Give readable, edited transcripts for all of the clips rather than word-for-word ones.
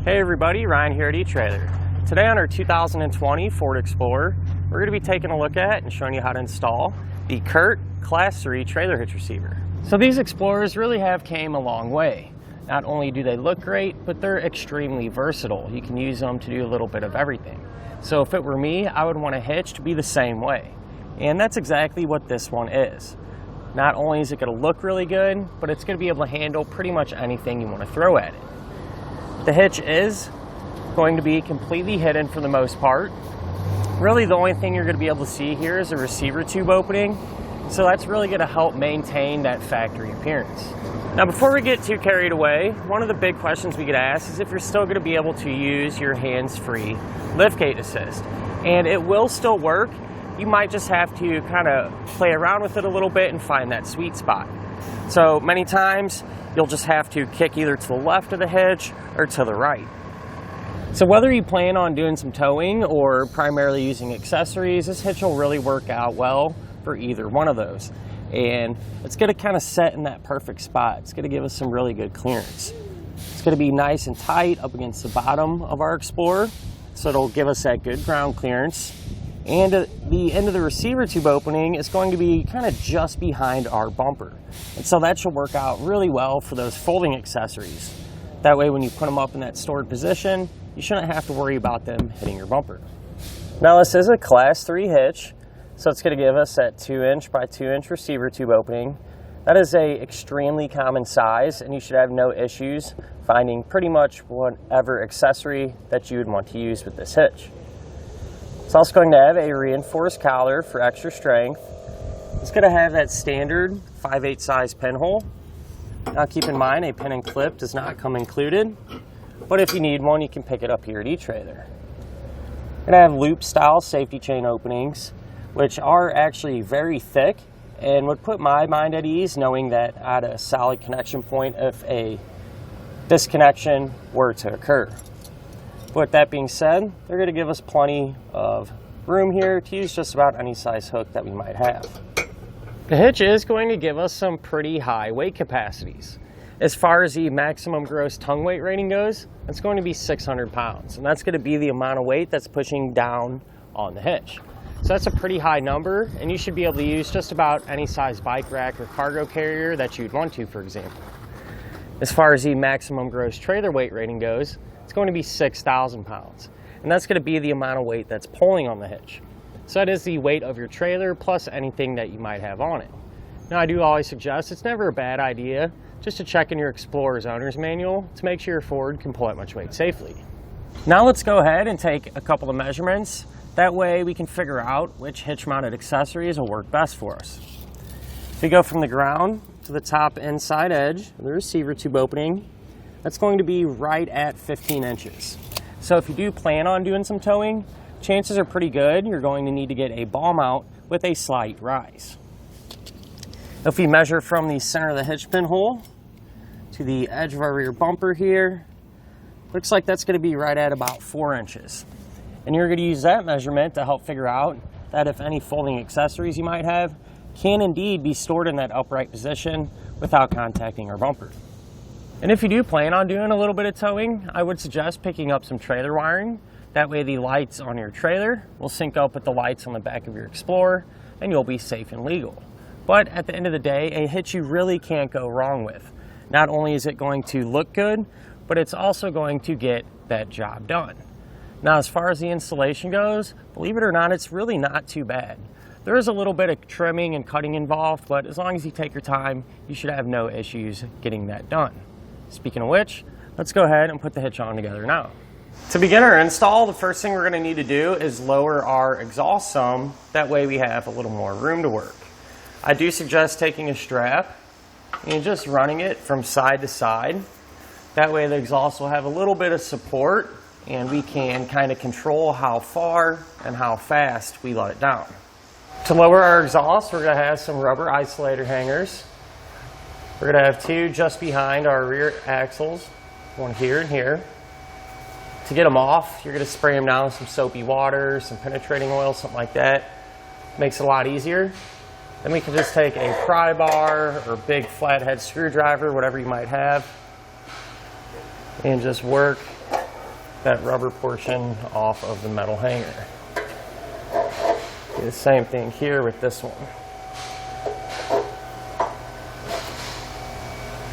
Hey everybody, Ryan here at eTrailer. Today on our 2020 Ford Explorer, we're going to be taking a look at and showing you how to install the CURT Class 3 trailer hitch receiver. So these Explorers really have came a long way. Not only do they look great, but they're extremely versatile. You can use them to do a little bit of everything. So if it were me, I would want a hitch to be the same way. And that's exactly what this one is. Not only is it going to look really good, but it's going to be able to handle pretty much anything you want to throw at it. The hitch is going to be completely hidden for the most part. Really the only thing you're going to be able to see here is a receiver tube opening, so that's really going to help maintain that factory appearance. Now before we get too carried away, one of the big questions we get asked is if you're still going to be able to use your hands-free liftgate assist. And it will still work. You might just have to kind of play around with it a little bit and find that sweet spot. So many times you'll just have to kick either to the left of the hitch or to the right. So whether you plan on doing some towing or primarily using accessories, this hitch will really work out well for either one of those. And it's going to kind of set in that perfect spot. It's going to give us some really good clearance. It's going to be nice and tight up against the bottom of our Explorer, so it'll give us that good ground clearance. And the end of the receiver tube opening is going to be kind of just behind our bumper. And so that should work out really well for those folding accessories. That way when you put them up in that stored position, you shouldn't have to worry about them hitting your bumper. Now this is a Class 3 hitch, so it's going to give us that 2" by 2" receiver tube opening. That is a extremely common size, and you should have no issues finding pretty much whatever accessory that you would want to use with this hitch. It's also going to have a reinforced collar for extra strength. It's going to have that standard 5/8 size pinhole. Now keep in mind, a pin and clip does not come included, but if you need one, you can pick it up here at eTrailer. We're going to have loop style safety chain openings, which are actually very thick and would put my mind at ease knowing that I had a solid connection point if a disconnection were to occur. With that being said, they're going to give us plenty of room here to use just about any size hook that we might have. The hitch is going to give us some pretty high weight capacities. As far as the maximum gross tongue weight rating goes, it's going to be 600 pounds, and that's going to be the amount of weight that's pushing down on the hitch. So that's a pretty high number, and you should be able to use just about any size bike rack or cargo carrier that you'd want to, for example. As far as the maximum gross trailer weight rating goes, it's going to be 6,000 pounds. And that's going to be the amount of weight that's pulling on the hitch. So that is the weight of your trailer plus anything that you might have on it. Now I do always suggest it's never a bad idea just to check in your Explorer's owner's manual to make sure your Ford can pull that much weight safely. Now let's go ahead and take a couple of measurements. That way we can figure out which hitch mounted accessories will work best for us. If we go from the ground to the top inside edge of the receiver tube opening, that's going to be right at 15 inches. So if you do plan on doing some towing, chances are pretty good you're going to need to get a ball mount with a slight rise. If we measure from the center of the hitch pin hole to the edge of our rear bumper here, looks like that's going to be right at about 4 inches. And you're going to use that measurement to help figure out that if any folding accessories you might have can indeed be stored in that upright position without contacting our bumper. And if you do plan on doing a little bit of towing, I would suggest picking up some trailer wiring. That way the lights on your trailer will sync up with the lights on the back of your Explorer, and you'll be safe and legal. But at the end of the day, a hitch you really can't go wrong with. Not only is it going to look good, but it's also going to get that job done. Now as far as the installation goes, believe it or not, it's really not too bad. There is a little bit of trimming and cutting involved, but as long as you take your time, you should have no issues getting that done. Speaking of which, let's go ahead and put the hitch on together now. To begin our install, the first thing we're going to need to do is lower our exhaust some. That way we have a little more room to work. I do suggest taking a strap and just running it from side to side. That way the exhaust will have a little bit of support and we can kind of control how far and how fast we let it down. To lower our exhaust, we're going to have some rubber isolator hangers. We're going to have 2 just behind our rear axles, one here and here. To get them off, you're going to spray them down with some soapy water, some penetrating oil, something like that. Makes it a lot easier. Then we can just take a pry bar or big flathead screwdriver, whatever you might have, and just work that rubber portion off of the metal hanger. Do the same thing here with this one.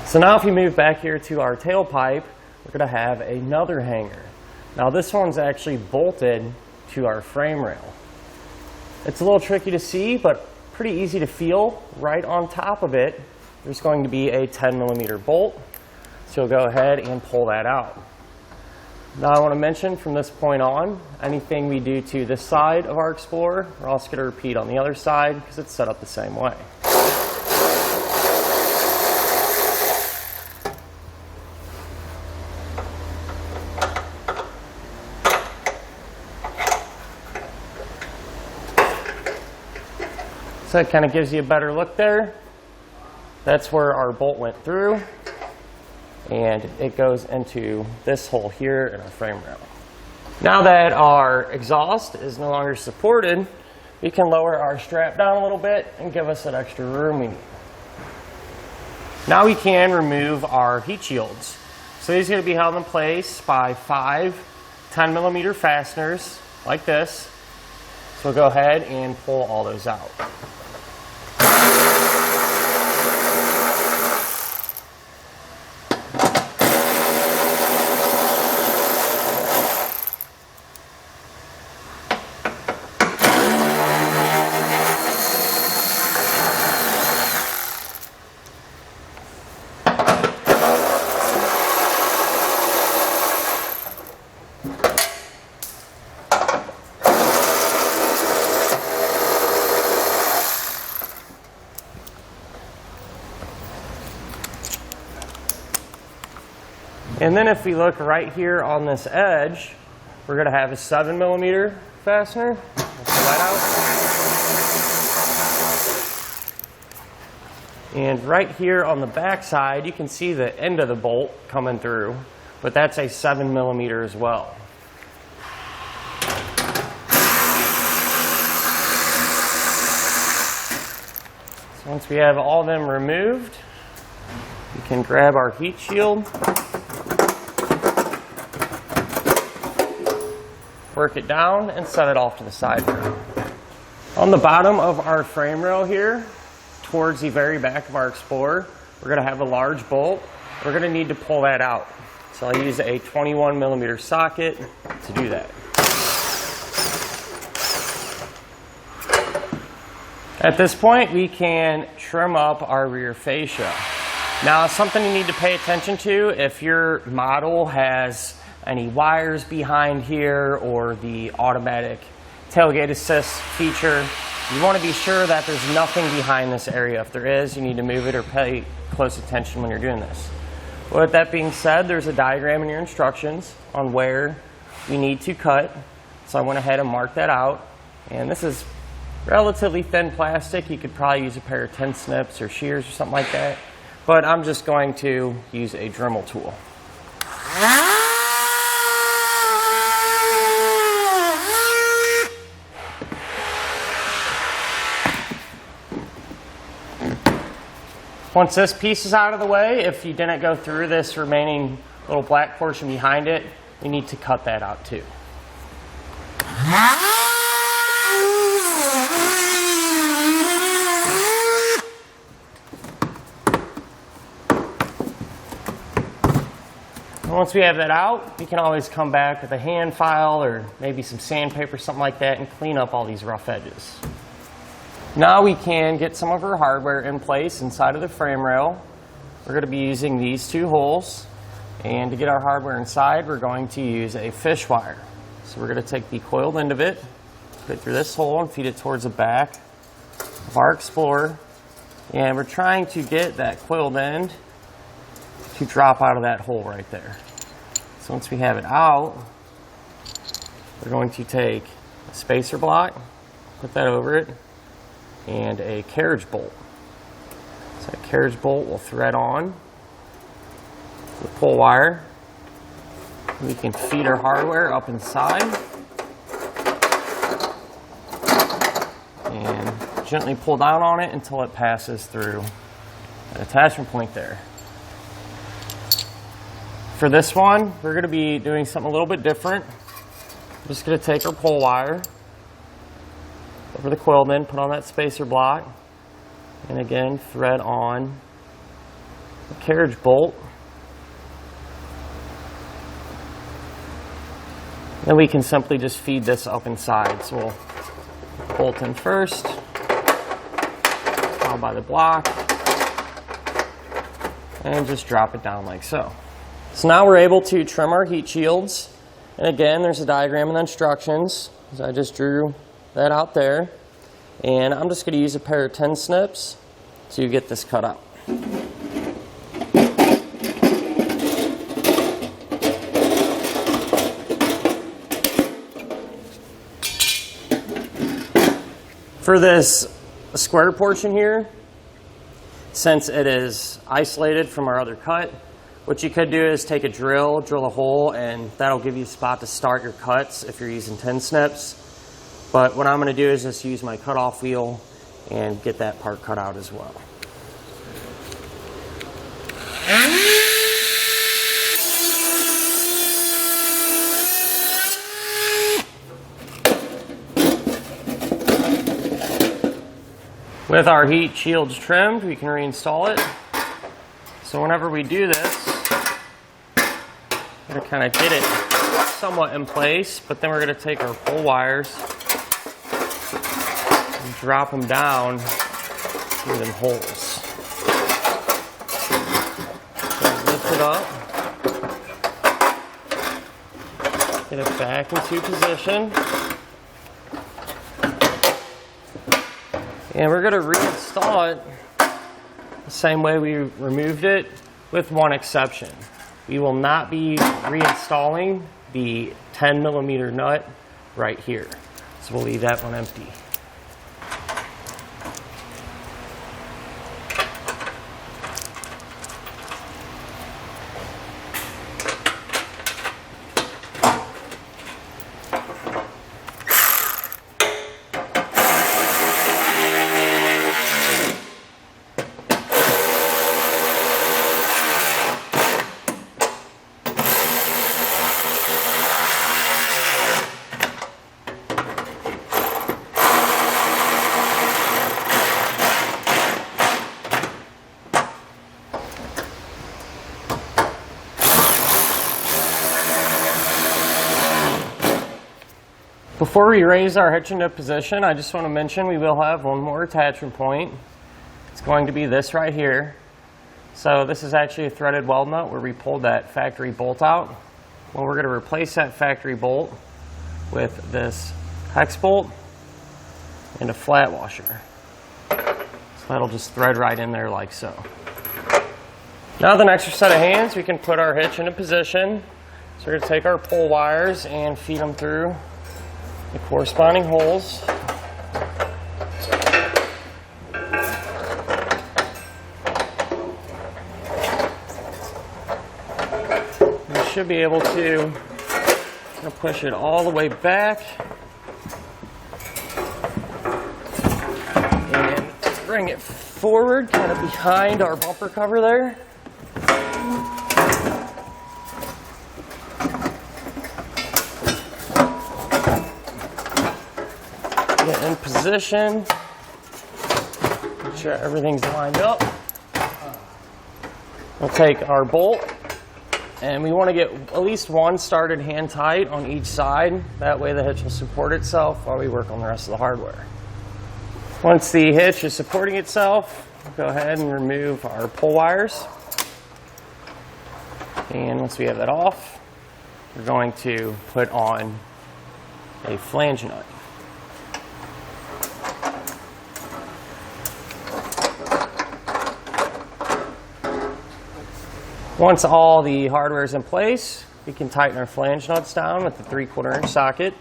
So now if we move back here to our tailpipe, we're going to have another hanger. Now this one's actually bolted to our frame rail. It's a little tricky to see, but pretty easy to feel. Right on top of it, there's going to be a 10mm bolt. So you'll go ahead and pull that out. Now I want to mention from this point on, anything we do to this side of our Explorer, we're also going to repeat on the other side because it's set up the same way. So it kind of gives you a better look there. That's where our bolt went through, and it goes into this hole here in our frame rail. Now that our exhaust is no longer supported, we can lower our strap down a little bit and give us that extra room we need. Now we can remove our heat shields. So these are going to be held in place by 5 10mm fasteners like this. So we'll go ahead and pull all those out. And then if we look right here on this edge, we're going to have a 7mm fastener. Pull that out. And right here on the back side, you can see the end of the bolt coming through, but that's a 7mm as well. So once we have all of them removed, we can grab our heat shield, work it down, and set it off to the side. On the bottom of our frame rail here, towards the very back of our Explorer, we're going to have a large bolt. We're going to need to pull that out. So I'll use a 21mm socket to do that. At this point, we can trim up our rear fascia. Now, something you need to pay attention to, if your model has any wires behind here or the automatic tailgate assist feature, you want to be sure that there's nothing behind this area. If there is, you need to move it or pay close attention when you're doing this. With that being said, there's a diagram in your instructions on where you need to cut. So I went ahead and marked that out. And this is relatively thin plastic. You could probably use a pair of tin snips or shears or something like that. But I'm just going to use a Dremel tool. Once this piece is out of the way, if you didn't go through this remaining little black portion behind it, you need to cut that out too. Once we have that out, we can always come back with a hand file or maybe some sandpaper, something like that, and clean up all these rough edges. Now we can get some of our hardware in place inside of the frame rail. We're going to be using these two holes, and to get our hardware inside, we're going to use a fish wire. So we're going to take the coiled end of it, put it through this hole, and feed it towards the back of our Explorer. And we're trying to get that coiled end to drop out of that hole right there. So once we have it out, we're going to take a spacer block, put that over it, and a carriage bolt. So that carriage bolt will thread on the pull wire. We can feed our hardware up inside and gently pull down on it until it passes through an attachment point there. For this one, we're going to be doing something a little bit different. I'm just going to take our pull wire over the quilman, put on that spacer block, and again thread on the carriage bolt. Then we can simply just feed this up inside. So we'll bolt in first, followed by the block, and just drop it down like so. So now we're able to trim our heat shields. And again, there's a diagram and instructions. So I just drew that out there. And I'm just going to use a pair of 10 snips to get this cut out. For this square portion here, since it is isolated from our other cut, what you could do is take a drill a hole, and that'll give you a spot to start your cuts if you're using 10 snips. But what I'm going to do is just use my cutoff wheel and get that part cut out as well. With our heat shields trimmed, we can reinstall it. So whenever we do this, we're going to kind of get it somewhat in place, but then we're going to take our pull wires and drop them down through them holes. So lift it up, get it back into position. And we're going to reinstall it the same way we removed it, with one exception. We will not be reinstalling the 10mm nut right here. So we'll leave that one empty. Before we raise our hitch into position, I just want to mention we will have one more attachment point. It's going to be this right here. So this is actually a threaded weld nut where we pulled that factory bolt out. Well, we're going to replace that factory bolt with this hex bolt and a flat washer. So that'll just thread right in there like so. Now with an extra set of hands, we can put our hitch into position. So we're going to take our pull wires and feed them through the corresponding holes. We should be able to push it all the way back and bring it forward, kind of behind our bumper cover there. Get in position, make sure everything's lined up. We'll take our bolt, and we want to get at least one started hand tight on each side. That way the hitch will support itself while we work on the rest of the hardware. Once the hitch is supporting itself, we'll go ahead and remove our pull wires. And once we have that off, we're going to put on a flange nut. Once all the hardware is in place, we can tighten our flange nuts down with the 3/4 inch socket.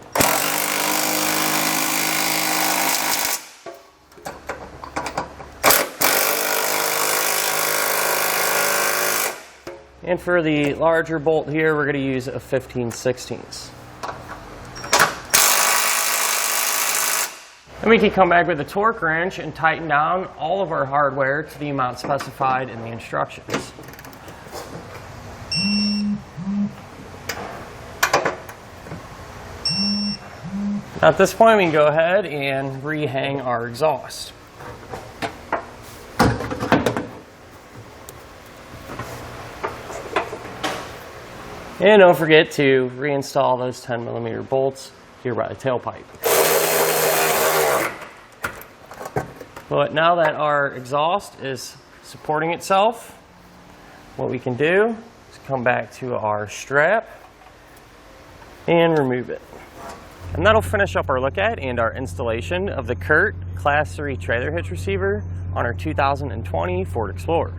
And for the larger bolt here, we're going to use a 15/16. And we can come back with a torque wrench and tighten down all of our hardware to the amount specified in the instructions. Now at this point we can go ahead and rehang our exhaust. And don't forget to reinstall those 10mm bolts here by the tailpipe. But now that our exhaust is supporting itself, what we can do is come back to our strap and remove it. And that'll finish up our look at and our installation of the CURT Class 3 trailer hitch receiver on our 2020 Ford Explorer.